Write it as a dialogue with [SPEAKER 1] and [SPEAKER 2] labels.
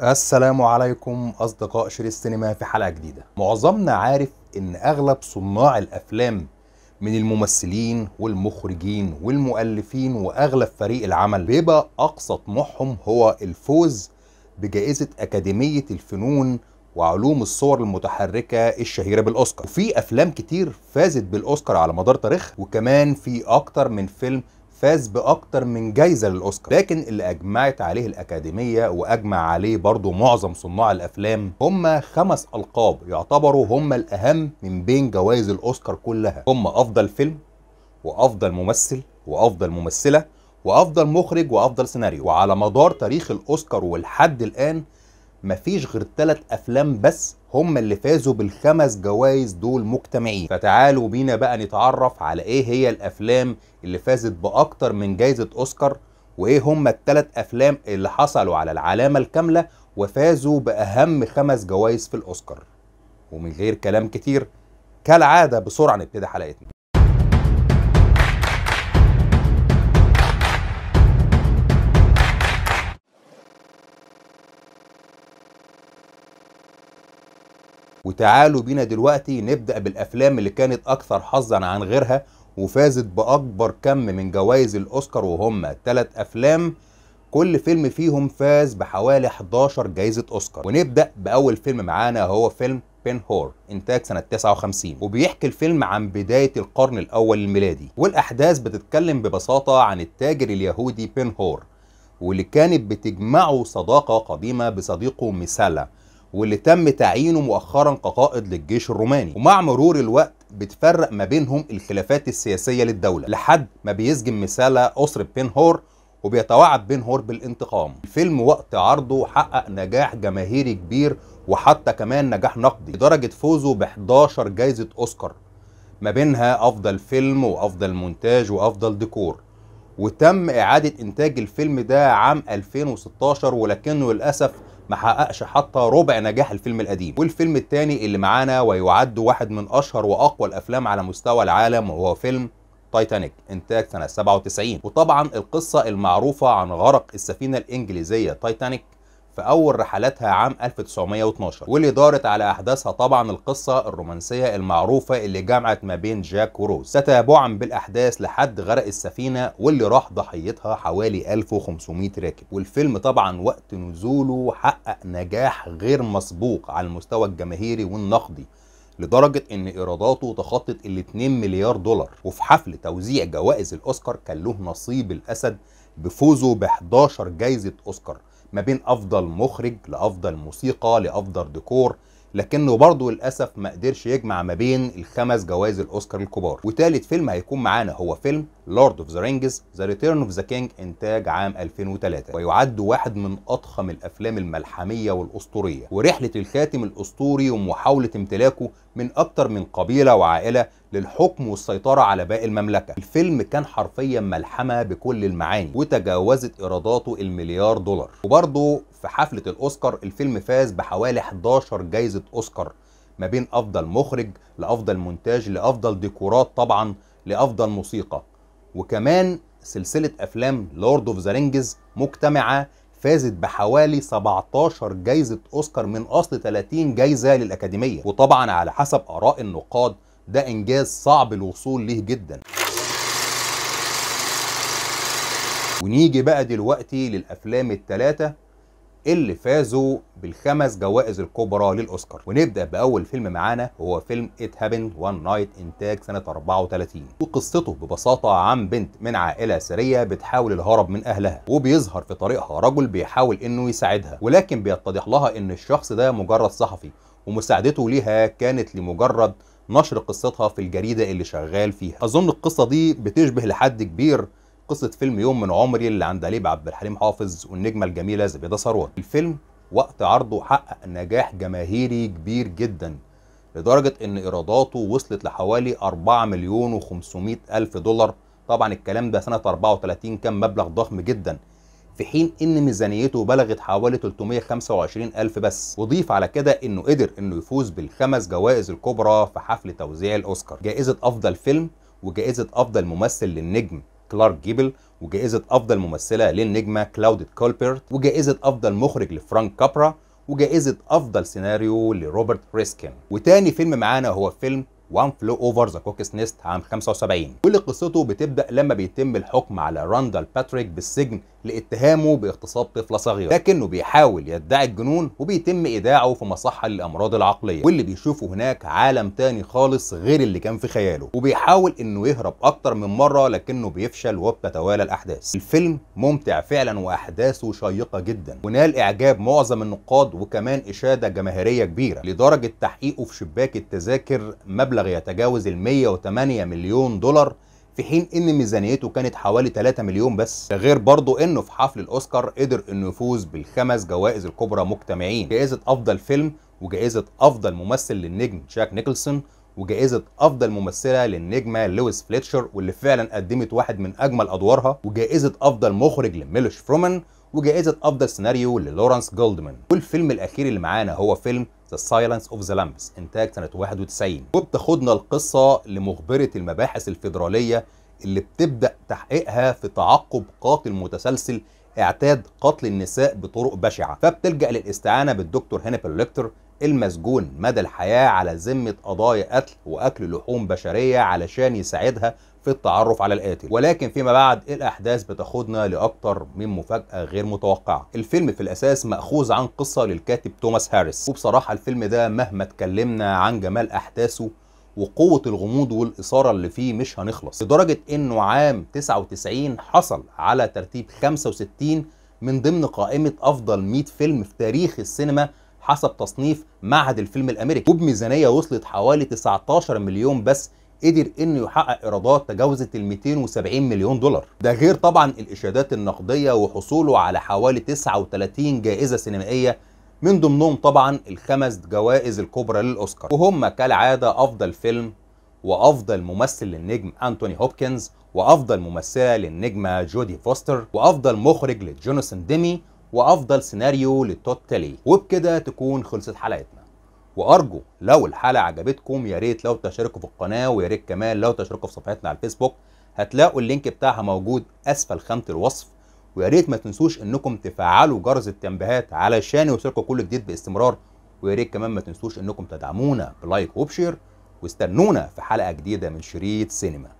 [SPEAKER 1] السلام عليكم أصدقاء شير السينما في حلقة جديدة. معظمنا عارف إن أغلب صناع الأفلام من الممثلين والمخرجين والمؤلفين وأغلب فريق العمل بيبقى أقصى طموحهم هو الفوز بجائزة أكاديمية الفنون وعلوم الصور المتحركة الشهيرة بالأوسكار. وفي أفلام كتير فازت بالأوسكار على مدار تاريخها، وكمان في أكتر من فيلم فاز بأكتر من جايزة للأوسكار. لكن اللي أجمعت عليه الأكاديمية وأجمع عليه برضو معظم صناع الأفلام هم 5 ألقاب يعتبروا هم الأهم من بين جوائز الأوسكار كلها. هم أفضل فيلم، وأفضل ممثل، وأفضل ممثلة، وأفضل مخرج، وأفضل سيناريو. وعلى مدار تاريخ الأوسكار ولحد الآن مفيش غير 3 أفلام بس هم اللي فازوا ب5 جوائز دول مجتمعين. فتعالوا بينا بقى نتعرف على ايه هي الافلام اللي فازت باكتر من جائزة اوسكار، وايه هم ال3 افلام اللي حصلوا على العلامة الكاملة وفازوا باهم 5 جوائز في الاوسكار. ومن غير كلام كتير كالعادة بسرعة نبتدي حلقتنا. وتعالوا بينا دلوقتي نبدأ بالأفلام اللي كانت أكثر حظا عن غيرها وفازت بأكبر كم من جوائز الأوسكار، وهم 3 أفلام كل فيلم فيهم فاز بحوالي 11 جايزة أوسكار. ونبدأ بأول فيلم معانا، هو فيلم بن هور، إنتاج سنة 59. وبيحكي الفيلم عن بداية القرن الأول الميلادي، والأحداث بتتكلم ببساطة عن التاجر اليهودي بن هور، واللي كانت بتجمعه صداقة قديمة بصديقه ميسالا، واللي تم تعيينه مؤخرا كقائد للجيش الروماني. ومع مرور الوقت بتفرق ما بينهم الخلافات السياسية للدولة لحد ما بيسجن ميسالا أسرة بن هور، وبيتوعد بن هور بالانتقام. الفيلم وقت عرضه حقق نجاح جماهيري كبير، وحتى كمان نجاح نقدي لدرجة فوزه ب 11 جايزة أوسكار، ما بينها أفضل فيلم وأفضل مونتاج وأفضل ديكور. وتم إعادة إنتاج الفيلم ده عام 2016، ولكنه للأسف ما حققش حتى ربع نجاح الفيلم القديم. والفيلم التاني اللي معانا ويعد واحد من أشهر وأقوى الأفلام على مستوى العالم وهو فيلم تايتانيك، إنتاج سنة 97. وطبعا القصة المعروفة عن غرق السفينة الإنجليزية تايتانيك في أول رحلاتها عام 1912، واللي دارت على أحداثها طبعا القصة الرومانسية المعروفة اللي جمعت ما بين جاك وروز، تتابعا بالأحداث لحد غرق السفينة واللي راح ضحيتها حوالي 1500 راكب. والفيلم طبعا وقت نزوله حقق نجاح غير مسبوق على المستوى الجماهيري والنقدي، لدرجة ان ايراداته تخطت ال2 مليار دولار. وفي حفل توزيع جوائز الاوسكار كان له نصيب الاسد بفوزه ب 11 جايزة اوسكار، ما بين افضل مخرج لافضل موسيقى لافضل ديكور، لكنه برضه للاسف ما قدرش يجمع ما بين ال5 جوائز الاوسكار الكبار. وتالت فيلم هيكون معانا هو فيلم لورد اوف ذا رينجز ذا ريتيرن اوف ذا كينج، انتاج عام 2003، ويعد واحد من اضخم الافلام الملحميه والاسطوريه. ورحله الخاتم الاسطوري ومحاوله امتلاكه من اكتر من قبيله وعائله للحكم والسيطره على باقي المملكه. الفيلم كان حرفيا ملحمه بكل المعاني، وتجاوزت ايراداته المليار دولار. وبرضه في حفله الاوسكار الفيلم فاز بحوالي 11 جايزه اوسكار، ما بين افضل مخرج لافضل مونتاج لافضل ديكورات طبعا لافضل موسيقى. وكمان سلسله افلام لورد اوف ذا رينجز مجتمعه فازت بحوالي 17 جايزه اوسكار من اصل 30 جايزه للاكاديميه. وطبعا على حسب اراء النقاد ده انجاز صعب الوصول ليه جدا. ونيجي بقى دلوقتي للافلام الثلاثه اللي فازوا ب5 جوائز الكبرى للاوسكار. ونبدا باول فيلم معانا وهو فيلم It Happened One Night، انتاج سنه 34. وقصته ببساطه عن بنت من عائله ثريه بتحاول الهرب من اهلها، وبيظهر في طريقها رجل بيحاول انه يساعدها، ولكن بيتضح لها ان الشخص ده مجرد صحفي، ومساعدته ليها كانت لمجرد نشر قصتها في الجريده اللي شغال فيها. اظن القصه دي بتشبه لحد كبير قصة فيلم يوم من عمري اللي عندليب عبد الحليم حافظ والنجمة الجميلة زبيدة ثروت. الفيلم وقت عرضه حقق نجاح جماهيري كبير جدا، لدرجة ان ايراداته وصلت لحوالي 4 مليون و500 الف دولار. طبعا الكلام ده سنة 34 كان مبلغ ضخم جدا، في حين ان ميزانيته بلغت حوالي 325 الف بس. وضيف على كده انه قدر انه يفوز ب5 جوائز الكبرى في حفل توزيع الاوسكار، جائزة افضل فيلم وجائزة افضل ممثل للنجم كلارك جيبل، وجائزة أفضل ممثلة للنجمة كلاوديت كولبرت، وجائزة أفضل مخرج لفرانك كابرا، وجائزة أفضل سيناريو لروبرت ريسكين. وتاني فيلم معانا هو فيلم وان فلو اوفر ذا كوكس نيست عام 75، واللي قصته بتبدا لما بيتم الحكم على راندال باتريك بالسجن لاتهامه باغتصاب طفله صغيره، لكنه بيحاول يدعي الجنون وبيتم ايداعه في مصحه للامراض العقليه، واللي بيشوفه هناك عالم تاني خالص غير اللي كان في خياله، وبيحاول انه يهرب اكتر من مره لكنه بيفشل وبتتوالى الاحداث. الفيلم ممتع فعلا واحداثه شيقه جدا، ونال اعجاب معظم النقاد وكمان اشاده جماهيريه كبيره، لدرجه تحقيقه في شباك التذاكر مبلغ يتجاوز ال 108 مليون دولار، في حين ان ميزانيته كانت حوالي 3 مليون بس. ده غير برضه انه في حفل الاوسكار قدر انه يفوز بالخمس جوائز الكبرى مجتمعين: جائزه افضل فيلم، وجائزه افضل ممثل للنجم جاك نيكلسون، وجائزه افضل ممثله للنجمه لويس فليتشر واللي فعلا قدمت واحد من اجمل ادوارها، وجائزه افضل مخرج لميلوش فرومان، وجائزة أفضل سيناريو للورانس جولدمان. والفيلم الأخير اللي معانا هو فيلم The Silence of the Lambs إنتاج سنة 91، وبتاخدنا القصة لمخبرة المباحث الفيدرالية اللي بتبدأ تحقيقها في تعقب قاتل متسلسل اعتاد قتل النساء بطرق بشعة، فبتلجأ للاستعانة بالدكتور هانيبال ليكتر المسجون مدى الحياة على ذمة قضايا قتل وأكل لحوم بشرية علشان يساعدها في التعرف على القاتل. ولكن فيما بعد الأحداث بتاخدنا لأكتر من مفاجأة غير متوقعة. الفيلم في الأساس مأخوذ عن قصة للكاتب توماس هاريس، وبصراحة الفيلم ده مهما اتكلمنا عن جمال أحداثه وقوة الغموض والإثارة اللي فيه مش هنخلص، لدرجة إنه عام 99 حصل على ترتيب 65 من ضمن قائمة أفضل 100 فيلم في تاريخ السينما حسب تصنيف معهد الفيلم الأمريكي، وبميزانية وصلت حوالي 19 مليون بس قدر انه يحقق ايرادات تجاوزت ال 270 مليون دولار. ده غير طبعا الاشادات النقديه وحصوله على حوالي 39 جائزه سينمائيه، من ضمنهم طبعا الخمس جوائز الكبرى للاوسكار، وهم كالعاده افضل فيلم، وافضل ممثل للنجم انتوني هوبكنز، وافضل ممثله للنجمه جودي فوستر، وافضل مخرج لجوناثان ديمي، وافضل سيناريو لتود تيلي. وبكده تكون خلصت حلقتنا، وارجو لو الحلقه عجبتكم يا ريت لو تشتركوا في القناه، ويا ريت كمان لو تشتركوا في صفحتنا على الفيسبوك، هتلاقوا اللينك بتاعها موجود اسفل خانه الوصف. ويا ريت ما تنسوش انكم تفعلوا جرس التنبيهات علشان يوصلكم كل جديد باستمرار، ويا ريت كمان ما تنسوش انكم تدعمونا بلايك وبشير، واستنونا في حلقه جديده من شريط سينما.